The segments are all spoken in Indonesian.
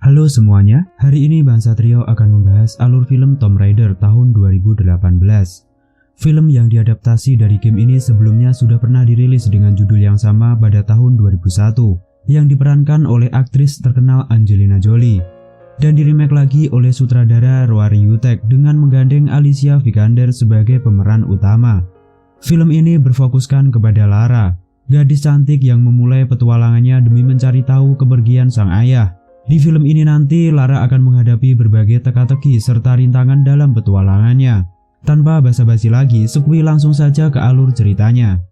Halo semuanya, hari ini Bang Satrio akan membahas alur film Tomb Raider tahun 2018. Film yang diadaptasi dari game ini sebelumnya sudah pernah dirilis dengan judul yang sama pada tahun 2001, yang diperankan oleh aktris terkenal Angelina Jolie, dan diremake lagi oleh sutradara Roari Yutek dengan menggandeng Alicia Vikander sebagai pemeran utama. Film ini berfokuskan kepada Lara, gadis cantik yang memulai petualangannya demi mencari tahu kepergian sang ayah. Di film ini nanti Lara akan menghadapi berbagai teka-teki serta rintangan dalam petualangannya. Tanpa basa-basi lagi, sekui langsung saja ke alur ceritanya.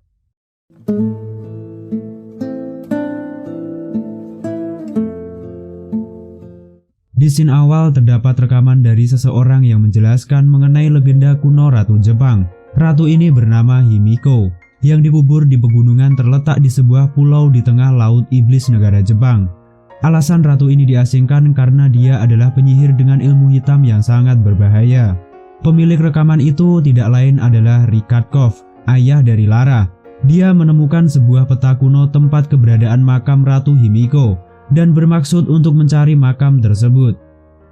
Di scene awal terdapat rekaman dari seseorang yang menjelaskan mengenai legenda kuno Ratu Jepang. Ratu ini bernama Himiko, yang dikubur di pegunungan terletak di sebuah pulau di tengah laut iblis negara Jepang. Alasan ratu ini diasingkan karena dia adalah penyihir dengan ilmu hitam yang sangat berbahaya. Pemilik rekaman itu tidak lain adalah Richard Koff, ayah dari Lara. Dia menemukan sebuah peta kuno tempat keberadaan makam Ratu Himiko dan bermaksud untuk mencari makam tersebut.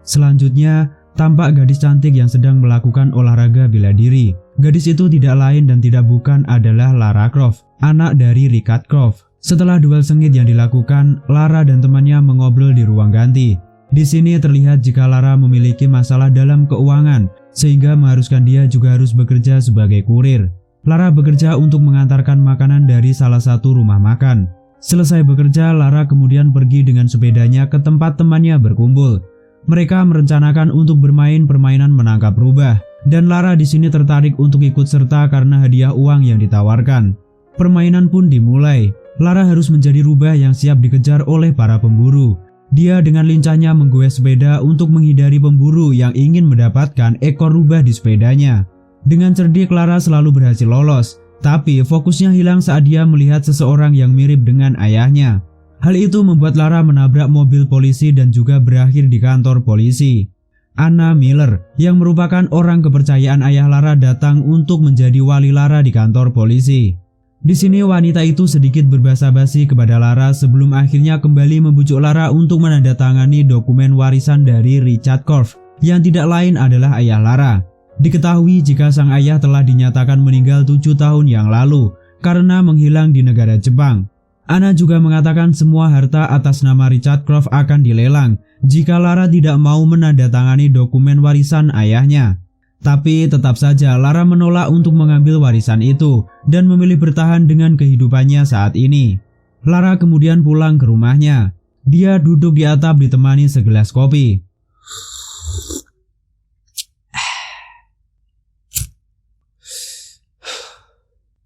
Selanjutnya, tampak gadis cantik yang sedang melakukan olahraga bela diri. Gadis itu tidak lain dan tidak bukan adalah Lara Croft, anak dari Richard Koff. Setelah duel sengit yang dilakukan, Lara dan temannya mengobrol di ruang ganti. Di sini terlihat jika Lara memiliki masalah dalam keuangan, sehingga mengharuskan dia juga harus bekerja sebagai kurir. Lara bekerja untuk mengantarkan makanan dari salah satu rumah makan. Selesai bekerja, Lara kemudian pergi dengan sepedanya ke tempat temannya berkumpul. Mereka merencanakan untuk bermain permainan menangkap rubah, dan Lara di sini tertarik untuk ikut serta karena hadiah uang yang ditawarkan. Permainan pun dimulai. Lara harus menjadi rubah yang siap dikejar oleh para pemburu. Dia dengan lincahnya menggoes sepeda untuk menghindari pemburu yang ingin mendapatkan ekor rubah di sepedanya. Dengan cerdik, Lara selalu berhasil lolos, tapi fokusnya hilang saat dia melihat seseorang yang mirip dengan ayahnya. Hal itu membuat Lara menabrak mobil polisi dan juga berakhir di kantor polisi. Anna Miller, yang merupakan orang kepercayaan ayah Lara, datang untuk menjadi wali Lara di kantor polisi. Di sini wanita itu sedikit berbasa-basi kepada Lara sebelum akhirnya kembali membujuk Lara untuk menandatangani dokumen warisan dari Richard Koff, yang tidak lain adalah ayah Lara. Diketahui jika sang ayah telah dinyatakan meninggal 7 tahun yang lalu karena menghilang di negara Jepang. Anna juga mengatakan semua harta atas nama Richard Koff akan dilelang jika Lara tidak mau menandatangani dokumen warisan ayahnya. Tapi tetap saja Lara menolak untuk mengambil warisan itu dan memilih bertahan dengan kehidupannya saat ini. Lara kemudian pulang ke rumahnya. Dia duduk di atap ditemani segelas kopi.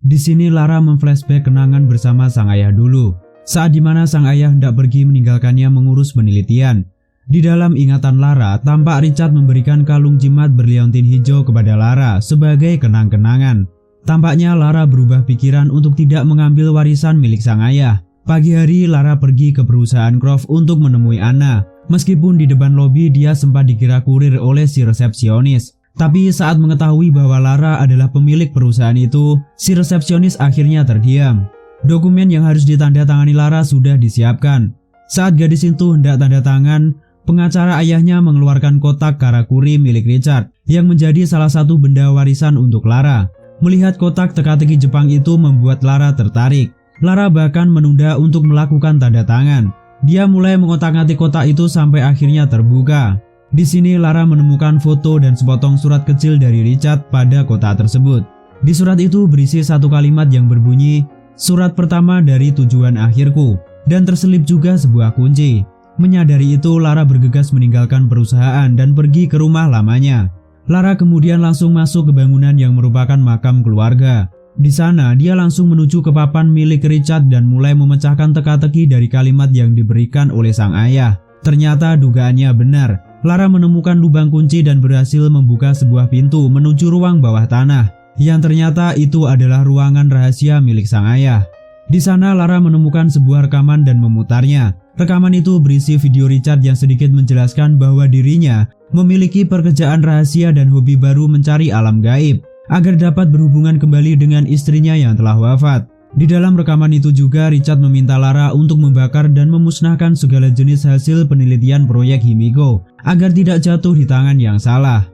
Di sini Lara memflashback kenangan bersama sang ayah dulu, saat dimana sang ayah hendak pergi meninggalkannya mengurus penelitian. Di dalam ingatan Lara, tampak Richard memberikan kalung jimat berliontin hijau kepada Lara sebagai kenang-kenangan. Tampaknya Lara berubah pikiran untuk tidak mengambil warisan milik sang ayah. Pagi hari Lara pergi ke perusahaan Croft untuk menemui Anna. Meskipun di depan lobi dia sempat dikira kurir oleh si resepsionis. Tapi saat mengetahui bahwa Lara adalah pemilik perusahaan itu, si resepsionis akhirnya terdiam. Dokumen yang harus ditandatangani Lara sudah disiapkan. Saat gadis itu hendak tanda tangan, pengacara ayahnya mengeluarkan kotak karakuri milik Richard yang menjadi salah satu benda warisan untuk Lara. Melihat kotak teka-teki Jepang itu membuat Lara tertarik. Lara bahkan menunda untuk melakukan tanda tangan. Dia mulai mengotak-atik kotak itu sampai akhirnya terbuka. Di sini Lara menemukan foto dan sepotong surat kecil dari Richard pada kotak tersebut. Di surat itu berisi satu kalimat yang berbunyi, "Surat pertama dari tujuan akhirku," dan terselip juga sebuah kunci. Menyadari itu, Lara bergegas meninggalkan perusahaan dan pergi ke rumah lamanya. Lara kemudian langsung masuk ke bangunan yang merupakan makam keluarga. Di sana, dia langsung menuju ke papan milik Richard dan mulai memecahkan teka-teki dari kalimat yang diberikan oleh sang ayah. Ternyata dugaannya benar. Lara menemukan lubang kunci dan berhasil membuka sebuah pintu menuju ruang bawah tanah, yang ternyata itu adalah ruangan rahasia milik sang ayah. Di sana Lara menemukan sebuah rekaman dan memutarnya. Rekaman itu berisi video Richard yang sedikit menjelaskan bahwa dirinya memiliki pekerjaan rahasia dan hobi baru mencari alam gaib agar dapat berhubungan kembali dengan istrinya yang telah wafat. Di dalam rekaman itu juga Richard meminta Lara untuk membakar dan memusnahkan segala jenis hasil penelitian proyek Himiko agar tidak jatuh di tangan yang salah.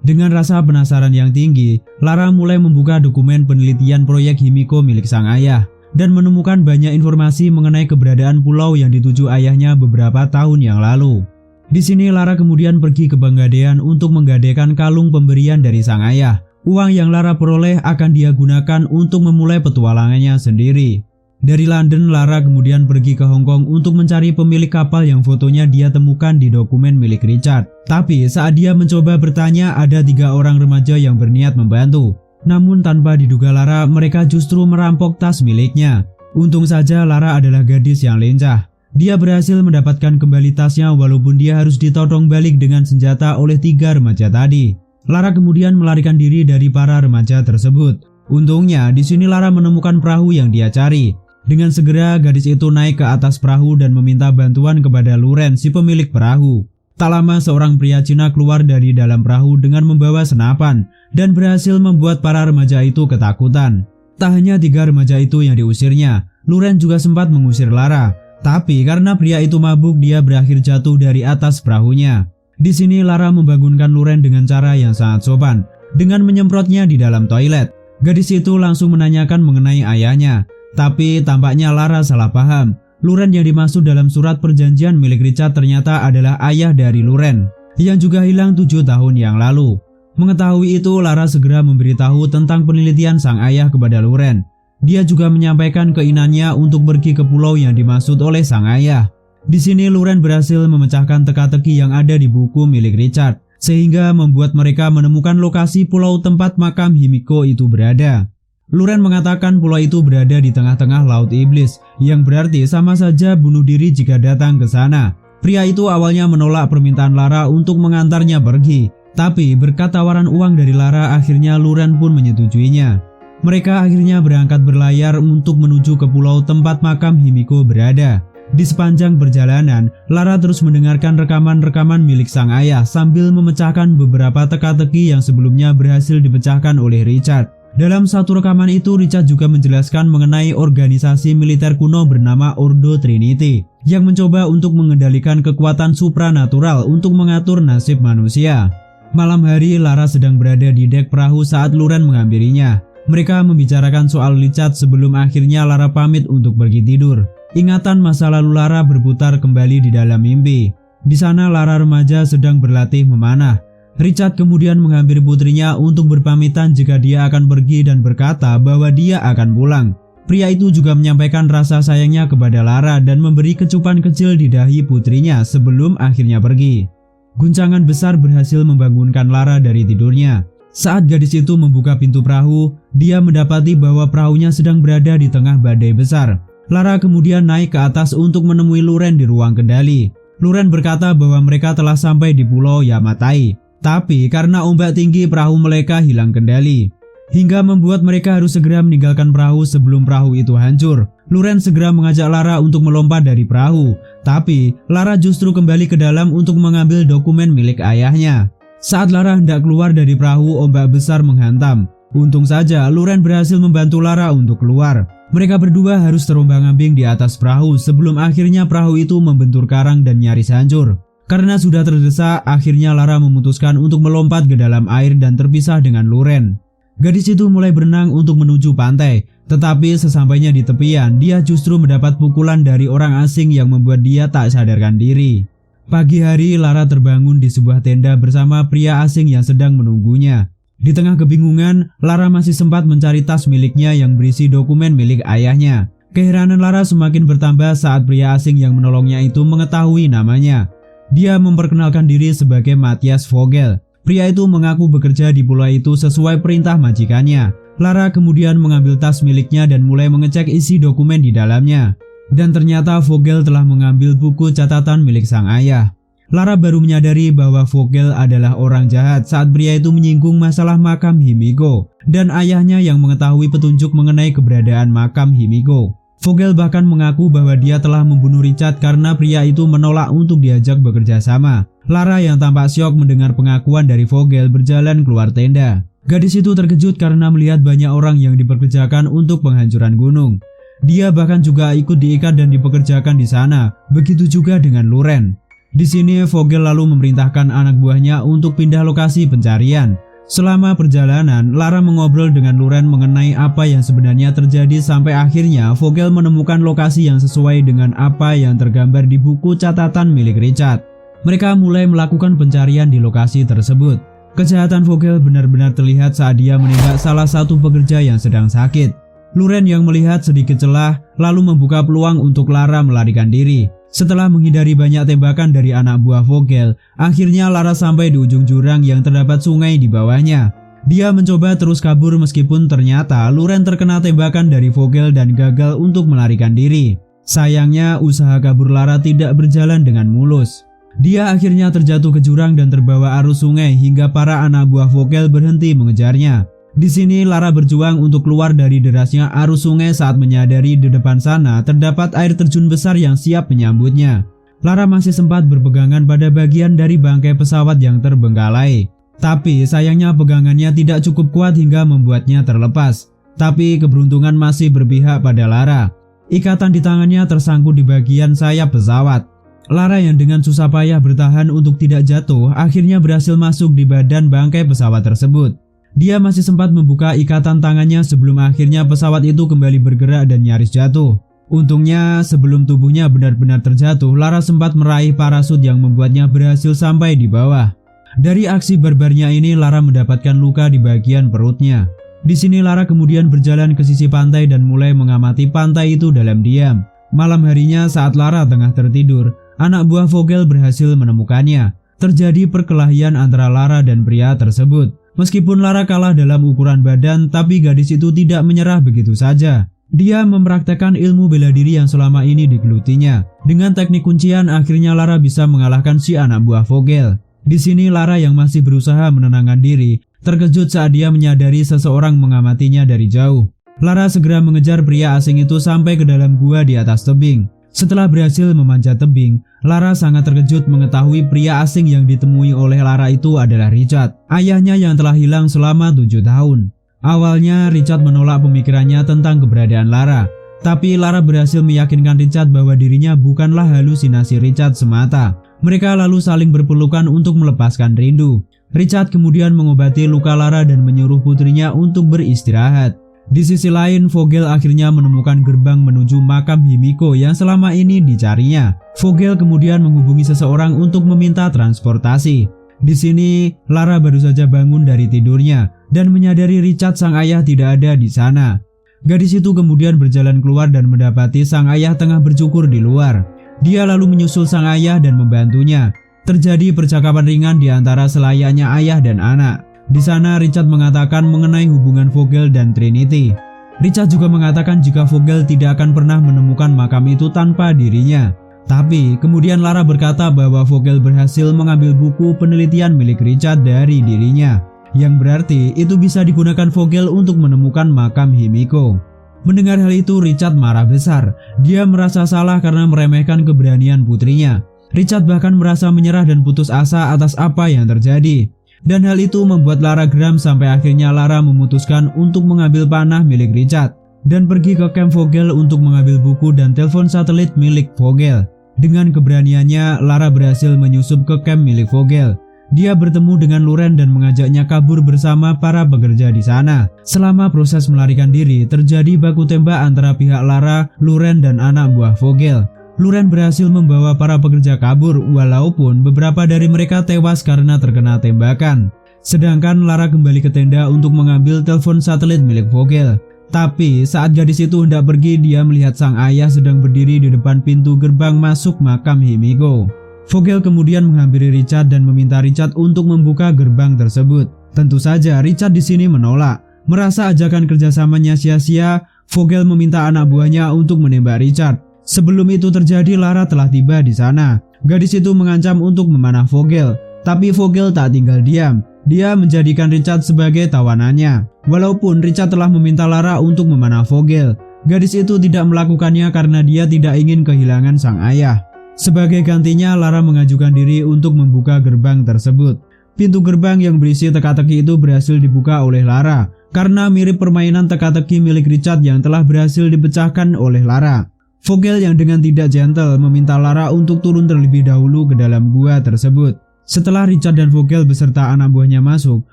Dengan rasa penasaran yang tinggi, Lara mulai membuka dokumen penelitian proyek Himiko milik sang ayah dan menemukan banyak informasi mengenai keberadaan pulau yang dituju ayahnya beberapa tahun yang lalu. Di sini Lara kemudian pergi ke Pegadaian untuk menggadaikan kalung pemberian dari sang ayah. Uang yang Lara peroleh akan dia gunakan untuk memulai petualangannya sendiri. Dari London, Lara kemudian pergi ke Hong Kong untuk mencari pemilik kapal yang fotonya dia temukan di dokumen milik Richard. Tapi saat dia mencoba bertanya, ada 3 orang remaja yang berniat membantu. Namun tanpa diduga Lara, mereka justru merampok tas miliknya. Untung saja Lara adalah gadis yang lincah. Dia berhasil mendapatkan kembali tasnya walaupun dia harus ditodong balik dengan senjata oleh 3 remaja tadi. Lara kemudian melarikan diri dari para remaja tersebut. Untungnya di sini Lara menemukan perahu yang dia cari. Dengan segera gadis itu naik ke atas perahu dan meminta bantuan kepada Luren, si pemilik perahu. Tak lama seorang pria Cina keluar dari dalam perahu dengan membawa senapan dan berhasil membuat para remaja itu ketakutan. Tak hanya 3 remaja itu yang diusirnya, Luren juga sempat mengusir Lara. Tapi karena pria itu mabuk, dia berakhir jatuh dari atas perahunya. Di sini Lara membangunkan Luren dengan cara yang sangat sopan, dengan menyemprotnya di dalam toilet. Gadis itu langsung menanyakan mengenai ayahnya, tapi tampaknya Lara salah paham. Luren yang dimaksud dalam surat perjanjian milik Richard ternyata adalah ayah dari Luren, yang juga hilang 7 tahun yang lalu. Mengetahui itu, Lara segera memberitahu tentang penelitian sang ayah kepada Luren. Dia juga menyampaikan keinginannya untuk pergi ke pulau yang dimaksud oleh sang ayah. Di sini Luren berhasil memecahkan teka-teki yang ada di buku milik Richard, sehingga membuat mereka menemukan lokasi pulau tempat makam Himiko itu berada. Luren mengatakan pulau itu berada di tengah-tengah Laut Iblis, yang berarti sama saja bunuh diri jika datang ke sana. Pria itu awalnya menolak permintaan Lara untuk mengantarnya pergi, tapi berkat tawaran uang dari Lara akhirnya Luren pun menyetujuinya. Mereka akhirnya berangkat berlayar untuk menuju ke pulau tempat makam Himiko berada. Di sepanjang perjalanan, Lara terus mendengarkan rekaman-rekaman milik sang ayah sambil memecahkan beberapa teka-teki yang sebelumnya berhasil dipecahkan oleh Richard. Dalam satu rekaman itu, Richard juga menjelaskan mengenai organisasi militer kuno bernama Ordo Trinity yang mencoba untuk mengendalikan kekuatan supranatural untuk mengatur nasib manusia. Malam hari, Lara sedang berada di dek perahu saat Luren menghampirinya. Mereka membicarakan soal Richard sebelum akhirnya Lara pamit untuk pergi tidur. Ingatan masa lalu Lara berputar kembali di dalam mimpi. Di sana Lara remaja sedang berlatih memanah. Richard kemudian menghampiri putrinya untuk berpamitan jika dia akan pergi dan berkata bahwa dia akan pulang. Pria itu juga menyampaikan rasa sayangnya kepada Lara dan memberi kecupan kecil di dahi putrinya sebelum akhirnya pergi. Guncangan besar berhasil membangunkan Lara dari tidurnya. Saat gadis itu membuka pintu perahu, dia mendapati bahwa perahunya sedang berada di tengah badai besar. Lara kemudian naik ke atas untuk menemui Luren di ruang kendali. Luren berkata bahwa mereka telah sampai di pulau Yamatai. Tapi karena ombak tinggi, perahu mereka hilang kendali, hingga membuat mereka harus segera meninggalkan perahu sebelum perahu itu hancur. Luren segera mengajak Lara untuk melompat dari perahu, tapi Lara justru kembali ke dalam untuk mengambil dokumen milik ayahnya. Saat Lara hendak keluar dari perahu, ombak besar menghantam. Untung saja Luren berhasil membantu Lara untuk keluar. Mereka berdua harus terombang-ambing di atas perahu sebelum akhirnya perahu itu membentur karang dan nyaris hancur. Karena sudah terdesak, akhirnya Lara memutuskan untuk melompat ke dalam air dan terpisah dengan Luren. Gadis itu mulai berenang untuk menuju pantai, tetapi sesampainya di tepian, dia justru mendapat pukulan dari orang asing yang membuat dia tak sadarkan diri. Pagi hari, Lara terbangun di sebuah tenda bersama pria asing yang sedang menunggunya. Di tengah kebingungan, Lara masih sempat mencari tas miliknya yang berisi dokumen milik ayahnya. Keheranan Lara semakin bertambah saat pria asing yang menolongnya itu mengetahui namanya. Dia memperkenalkan diri sebagai Matthias Vogel. Pria itu mengaku bekerja di pulau itu sesuai perintah majikannya. Lara kemudian mengambil tas miliknya dan mulai mengecek isi dokumen di dalamnya. Dan ternyata Vogel telah mengambil buku catatan milik sang ayah. Lara baru menyadari bahwa Vogel adalah orang jahat saat pria itu menyinggung masalah makam Himiko dan ayahnya yang mengetahui petunjuk mengenai keberadaan makam Himiko. Vogel bahkan mengaku bahwa dia telah membunuh Richard karena pria itu menolak untuk diajak bekerja sama. Lara yang tampak syok mendengar pengakuan dari Vogel berjalan keluar tenda. Gadis itu terkejut karena melihat banyak orang yang dipekerjakan untuk penghancuran gunung. Dia bahkan juga ikut diikat dan dipekerjakan di sana, begitu juga dengan Luren. Di sini Vogel lalu memerintahkan anak buahnya untuk pindah lokasi pencarian. Selama perjalanan, Lara mengobrol dengan Luren mengenai apa yang sebenarnya terjadi sampai akhirnya Vogel menemukan lokasi yang sesuai dengan apa yang tergambar di buku catatan milik Richard. Mereka mulai melakukan pencarian di lokasi tersebut. Kejahatan Vogel benar-benar terlihat saat dia menembak salah satu pekerja yang sedang sakit. Luren yang melihat sedikit celah lalu membuka peluang untuk Lara melarikan diri. Setelah menghindari banyak tembakan dari anak buah Vogel, akhirnya Lara sampai di ujung jurang yang terdapat sungai di bawahnya. Dia mencoba terus kabur meskipun ternyata Luren terkena tembakan dari Vogel dan gagal untuk melarikan diri. Sayangnya usaha kabur Lara tidak berjalan dengan mulus. Dia akhirnya terjatuh ke jurang dan terbawa arus sungai hingga para anak buah Vogel berhenti mengejarnya. Di sini Lara berjuang untuk keluar dari derasnya arus sungai saat menyadari di depan sana terdapat air terjun besar yang siap menyambutnya. Lara masih sempat berpegangan pada bagian dari bangkai pesawat yang terbengkalai. Tapi sayangnya pegangannya tidak cukup kuat hingga membuatnya terlepas. Tapi keberuntungan masih berpihak pada Lara. Ikatan di tangannya tersangkut di bagian sayap pesawat. Lara yang dengan susah payah bertahan untuk tidak jatuh akhirnya berhasil masuk di badan bangkai pesawat tersebut. Dia masih sempat membuka ikatan tangannya sebelum akhirnya pesawat itu kembali bergerak dan nyaris jatuh. Untungnya sebelum tubuhnya benar-benar terjatuh, Lara sempat meraih parasut yang membuatnya berhasil sampai di bawah. Dari aksi barbarnya ini Lara mendapatkan luka di bagian perutnya. Di sini Lara kemudian berjalan ke sisi pantai dan mulai mengamati pantai itu dalam diam. Malam harinya saat Lara tengah tertidur, anak buah Vogel berhasil menemukannya. Terjadi perkelahian antara Lara dan pria tersebut. Meskipun Lara kalah dalam ukuran badan, tapi gadis itu tidak menyerah begitu saja. Dia mempraktekkan ilmu bela diri yang selama ini digelutinya. Dengan teknik kuncian, akhirnya Lara bisa mengalahkan si anak buah Vogel. Di sini Lara yang masih berusaha menenangkan diri, terkejut saat dia menyadari seseorang mengamatinya dari jauh. Lara segera mengejar pria asing itu sampai ke dalam gua di atas tebing. Setelah berhasil memanjat tebing, Lara sangat terkejut mengetahui pria asing yang ditemui oleh Lara itu adalah Richard, ayahnya yang telah hilang selama 7 tahun. Awalnya Richard menolak pemikirannya tentang keberadaan Lara, tapi Lara berhasil meyakinkan Richard bahwa dirinya bukanlah halusinasi Richard semata. Mereka lalu saling berpelukan untuk melepaskan rindu. Richard kemudian mengobati luka Lara dan menyuruh putrinya untuk beristirahat. Di sisi lain, Vogel akhirnya menemukan gerbang menuju makam Himiko yang selama ini dicarinya. Vogel kemudian menghubungi seseorang untuk meminta transportasi. Di sini, Lara baru saja bangun dari tidurnya dan menyadari Richard sang ayah tidak ada di sana. Gadis itu kemudian berjalan keluar dan mendapati sang ayah tengah bercukur di luar. Dia lalu menyusul sang ayah dan membantunya. Terjadi percakapan ringan di antara selayaknya ayah dan anak. Di sana Richard mengatakan mengenai hubungan Vogel dan Trinity. Richard juga mengatakan jika Vogel tidak akan pernah menemukan makam itu tanpa dirinya. Tapi kemudian Lara berkata bahwa Vogel berhasil mengambil buku penelitian milik Richard dari dirinya, yang berarti itu bisa digunakan Vogel untuk menemukan makam Himiko. Mendengar hal itu Richard marah besar. Dia merasa salah karena meremehkan keberanian putrinya. Richard bahkan merasa menyerah dan putus asa atas apa yang terjadi. Dan hal itu membuat Lara geram sampai akhirnya Lara memutuskan untuk mengambil panah milik Richard dan pergi ke camp Vogel untuk mengambil buku dan telepon satelit milik Vogel. Dengan keberaniannya, Lara berhasil menyusup ke camp milik Vogel. Dia bertemu dengan Luren dan mengajaknya kabur bersama para pekerja di sana. Selama proses melarikan diri, terjadi baku tembak antara pihak Lara, Luren dan anak buah Vogel. Luren berhasil membawa para pekerja kabur walaupun beberapa dari mereka tewas karena terkena tembakan. Sedangkan Lara kembali ke tenda untuk mengambil telepon satelit milik Vogel. Tapi saat gadis itu hendak pergi, dia melihat sang ayah sedang berdiri di depan pintu gerbang masuk makam Himiko. Vogel kemudian menghampiri Richard dan meminta Richard untuk membuka gerbang tersebut. Tentu saja Richard di sini menolak. Merasa ajakan kerjasamanya sia-sia, Vogel meminta anak buahnya untuk menembak Richard. Sebelum itu terjadi, Lara telah tiba di sana. Gadis itu mengancam untuk memanah Vogel, tapi Vogel tak tinggal diam. Dia menjadikan Richard sebagai tawanannya. Walaupun Richard telah meminta Lara untuk memanah Vogel, gadis itu tidak melakukannya karena dia tidak ingin kehilangan sang ayah. Sebagai gantinya, Lara mengajukan diri untuk membuka gerbang tersebut. Pintu gerbang yang berisi teka-teki itu berhasil dibuka oleh Lara karena mirip permainan teka-teki milik Richard yang telah berhasil dipecahkan oleh Lara. Vogel yang dengan tidak gentle meminta Lara untuk turun terlebih dahulu ke dalam gua tersebut. Setelah Richard dan Vogel beserta anak buahnya masuk,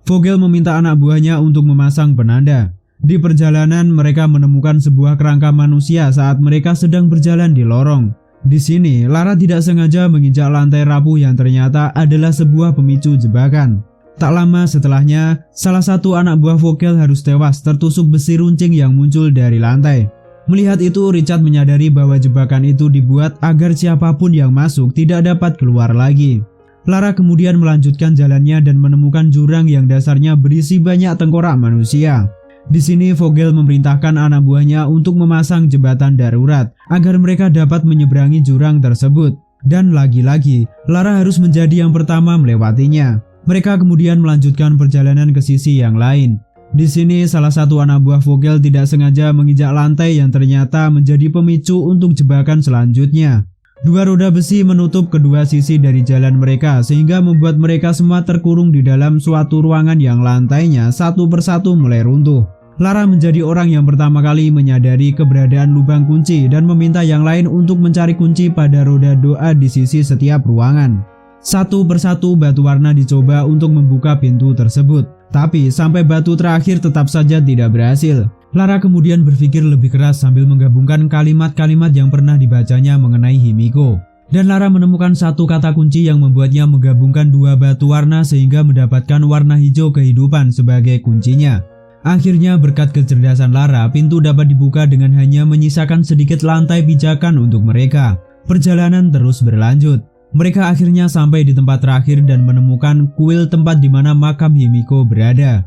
Vogel meminta anak buahnya untuk memasang penanda. Di perjalanan mereka menemukan sebuah kerangka manusia saat mereka sedang berjalan di lorong. Di sini, Lara tidak sengaja menginjak lantai rapuh yang ternyata adalah sebuah pemicu jebakan. Tak lama setelahnya, salah satu anak buah Vogel harus tewas tertusuk besi runcing yang muncul dari lantai. Melihat itu, Richard menyadari bahwa jebakan itu dibuat agar siapapun yang masuk tidak dapat keluar lagi. Lara kemudian melanjutkan jalannya dan menemukan jurang yang dasarnya berisi banyak tengkorak manusia. Di sini Vogel memerintahkan anak buahnya untuk memasang jembatan darurat agar mereka dapat menyeberangi jurang tersebut. Dan lagi-lagi, Lara harus menjadi yang pertama melewatinya. Mereka kemudian melanjutkan perjalanan ke sisi yang lain. Di sini salah satu anak buah Vogel tidak sengaja menginjak lantai yang ternyata menjadi pemicu untuk jebakan selanjutnya. Dua roda besi menutup kedua sisi dari jalan mereka sehingga membuat mereka semua terkurung di dalam suatu ruangan yang lantainya satu persatu mulai runtuh. Lara menjadi orang yang pertama kali menyadari keberadaan lubang kunci dan meminta yang lain untuk mencari kunci pada roda doa di sisi setiap ruangan. Satu persatu batu warna dicoba untuk membuka pintu tersebut, tapi sampai batu terakhir tetap saja tidak berhasil. Lara kemudian berpikir lebih keras sambil menggabungkan kalimat-kalimat yang pernah dibacanya mengenai Himiko. Dan Lara menemukan satu kata kunci yang membuatnya menggabungkan dua batu warna sehingga mendapatkan warna hijau kehidupan sebagai kuncinya. Akhirnya berkat kecerdasan Lara, pintu dapat dibuka dengan hanya menyisakan sedikit lantai pijakan untuk mereka. Perjalanan terus berlanjut. Mereka akhirnya sampai di tempat terakhir dan menemukan kuil tempat di mana makam Himiko berada.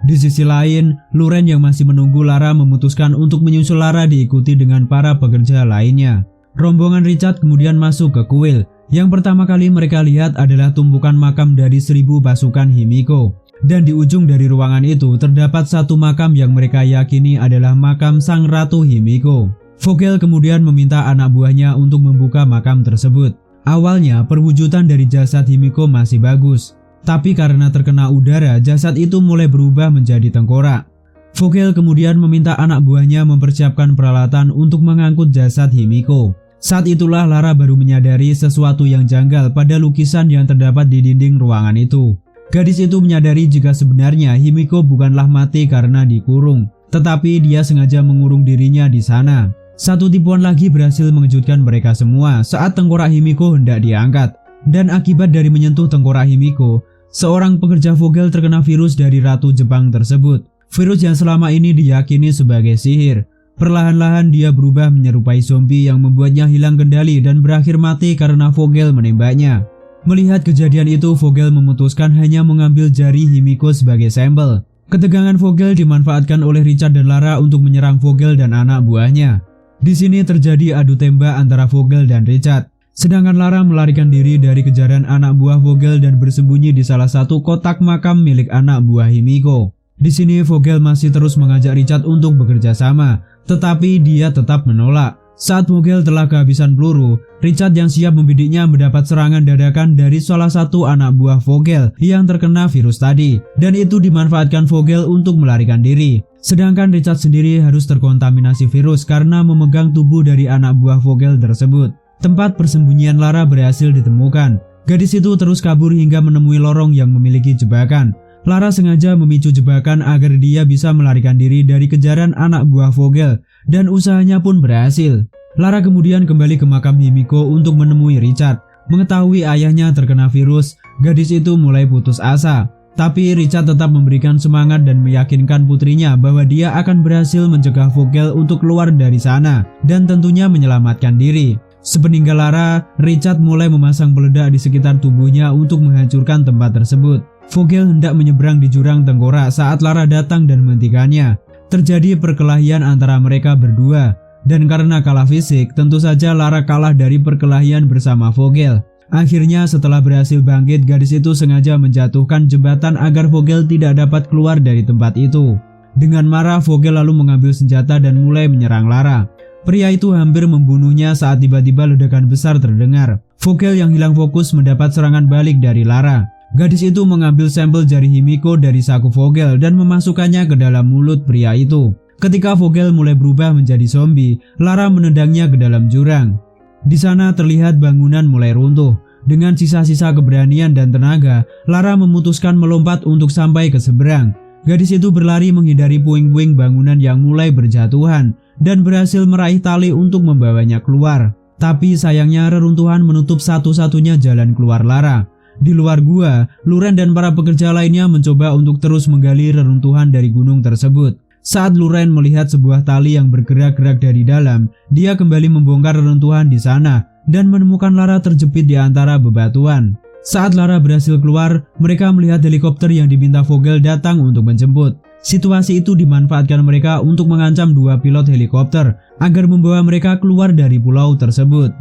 Di sisi lain, Luren yang masih menunggu Lara memutuskan untuk menyusul Lara diikuti dengan para pekerja lainnya. Rombongan Richard kemudian masuk ke kuil. Yang pertama kali mereka lihat adalah tumpukan makam dari 1000 pasukan Himiko. Dan di ujung dari ruangan itu terdapat satu makam yang mereka yakini adalah makam Sang Ratu Himiko. Vogel kemudian meminta anak buahnya untuk membuka makam tersebut. Awalnya perwujudan dari jasad Himiko masih bagus, tapi karena terkena udara jasad itu mulai berubah menjadi tengkorak. Vogel kemudian meminta anak buahnya mempersiapkan peralatan untuk mengangkut jasad Himiko. Saat itulah Lara baru menyadari sesuatu yang janggal pada lukisan yang terdapat di dinding ruangan itu. Gadis itu menyadari jika sebenarnya Himiko bukanlah mati karena dikurung, tetapi dia sengaja mengurung dirinya di sana. Satu tipuan lagi berhasil mengejutkan mereka semua saat tengkorak Himiko hendak diangkat. Dan akibat dari menyentuh tengkorak Himiko, seorang pekerja Vogel terkena virus dari Ratu Jepang tersebut. Virus yang selama ini diyakini sebagai sihir. Perlahan-lahan dia berubah menyerupai zombie yang membuatnya hilang kendali dan berakhir mati karena Vogel menembaknya. Melihat kejadian itu, Vogel memutuskan hanya mengambil jari Himiko sebagai sampel. Ketegangan Vogel dimanfaatkan oleh Richard dan Lara untuk menyerang Vogel dan anak buahnya. Di sini terjadi adu tembak antara Vogel dan Richard. Sedangkan Lara melarikan diri dari kejaran anak buah Vogel dan bersembunyi di salah satu kotak makam milik anak buah Himiko. Di sini Vogel masih terus mengajak Richard untuk bekerja sama, tetapi dia tetap menolak. Saat Vogel telah kehabisan peluru, Richard yang siap membidiknya mendapat serangan dadakan dari salah satu anak buah Vogel yang terkena virus tadi, dan itu dimanfaatkan Vogel untuk melarikan diri. Sedangkan Richard sendiri harus terkontaminasi virus karena memegang tubuh dari anak buah Vogel tersebut. Tempat persembunyian Lara berhasil ditemukan. Gadis itu terus kabur hingga menemui lorong yang memiliki jebakan. Lara sengaja memicu jebakan agar dia bisa melarikan diri dari kejaran anak buah Vogel, dan usahanya pun berhasil. Lara kemudian kembali ke makam Himiko untuk menemui Richard. Mengetahui ayahnya terkena virus, gadis itu mulai putus asa. Tapi Richard tetap memberikan semangat dan meyakinkan putrinya bahwa dia akan berhasil mencegah Vogel untuk keluar dari sana dan tentunya menyelamatkan diri. Sepeninggal Lara, Richard mulai memasang peledak di sekitar tubuhnya untuk menghancurkan tempat tersebut. Vogel hendak menyeberang di jurang tengkorak saat Lara datang dan menghentikannya. Terjadi perkelahian antara mereka berdua, dan karena kalah fisik, tentu saja Lara kalah dari perkelahian bersama Vogel. Akhirnya setelah berhasil bangkit, gadis itu sengaja menjatuhkan jembatan agar Vogel tidak dapat keluar dari tempat itu. Dengan marah, Vogel lalu mengambil senjata dan mulai menyerang Lara. Pria itu hampir membunuhnya saat tiba-tiba ledakan besar terdengar. Vogel yang hilang fokus mendapat serangan balik dari Lara. Gadis itu mengambil sampel jari Himiko dari saku Vogel dan memasukkannya ke dalam mulut pria itu. Ketika Vogel mulai berubah menjadi zombie, Lara menendangnya ke dalam jurang. Di sana terlihat bangunan mulai runtuh. Dengan sisa-sisa keberanian dan tenaga, Lara memutuskan melompat untuk sampai ke seberang. Gadis itu berlari menghindari puing-puing bangunan yang mulai berjatuhan dan berhasil meraih tali untuk membawanya keluar. Tapi sayangnya reruntuhan menutup satu-satunya jalan keluar Lara. Di luar gua, Luren dan para pekerja lainnya mencoba untuk terus menggali reruntuhan dari gunung tersebut. Saat Luren melihat sebuah tali yang bergerak-gerak dari dalam, dia kembali membongkar reruntuhan di sana dan menemukan Lara terjepit di antara bebatuan. Saat Lara berhasil keluar, mereka melihat helikopter yang diminta Vogel datang untuk menjemput. Situasi itu dimanfaatkan mereka untuk mengancam dua pilot helikopter agar membawa mereka keluar dari pulau tersebut.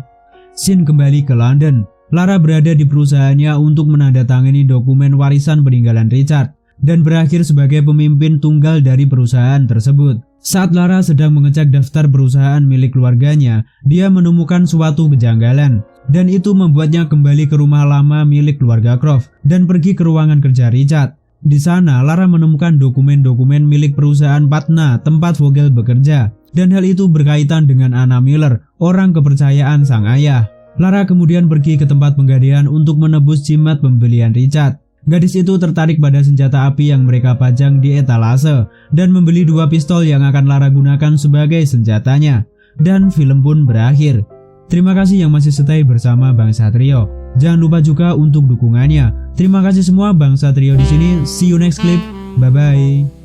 Scene kembali ke London. Lara berada di perusahaannya untuk menandatangani dokumen warisan peninggalan Richard dan berakhir sebagai pemimpin tunggal dari perusahaan tersebut. Saat Lara sedang mengecek daftar perusahaan milik keluarganya, dia menemukan suatu kejanggalan dan itu membuatnya kembali ke rumah lama milik keluarga Croft dan pergi ke ruangan kerja Richard. Di sana, Lara menemukan dokumen-dokumen milik perusahaan Patna tempat Vogel bekerja dan hal itu berkaitan dengan Anna Miller, orang kepercayaan sang ayah. Lara kemudian pergi ke tempat penggadaian untuk menebus jimat pembelian Richard. Gadis itu tertarik pada senjata api yang mereka pajang di etalase dan membeli dua pistol yang akan Lara gunakan sebagai senjatanya. Dan film pun berakhir. Terima kasih yang masih stay bersama Bang Satrio. Jangan lupa juga untuk dukungannya. Terima kasih semua Bang Satrio di sini. See you next clip. Bye bye.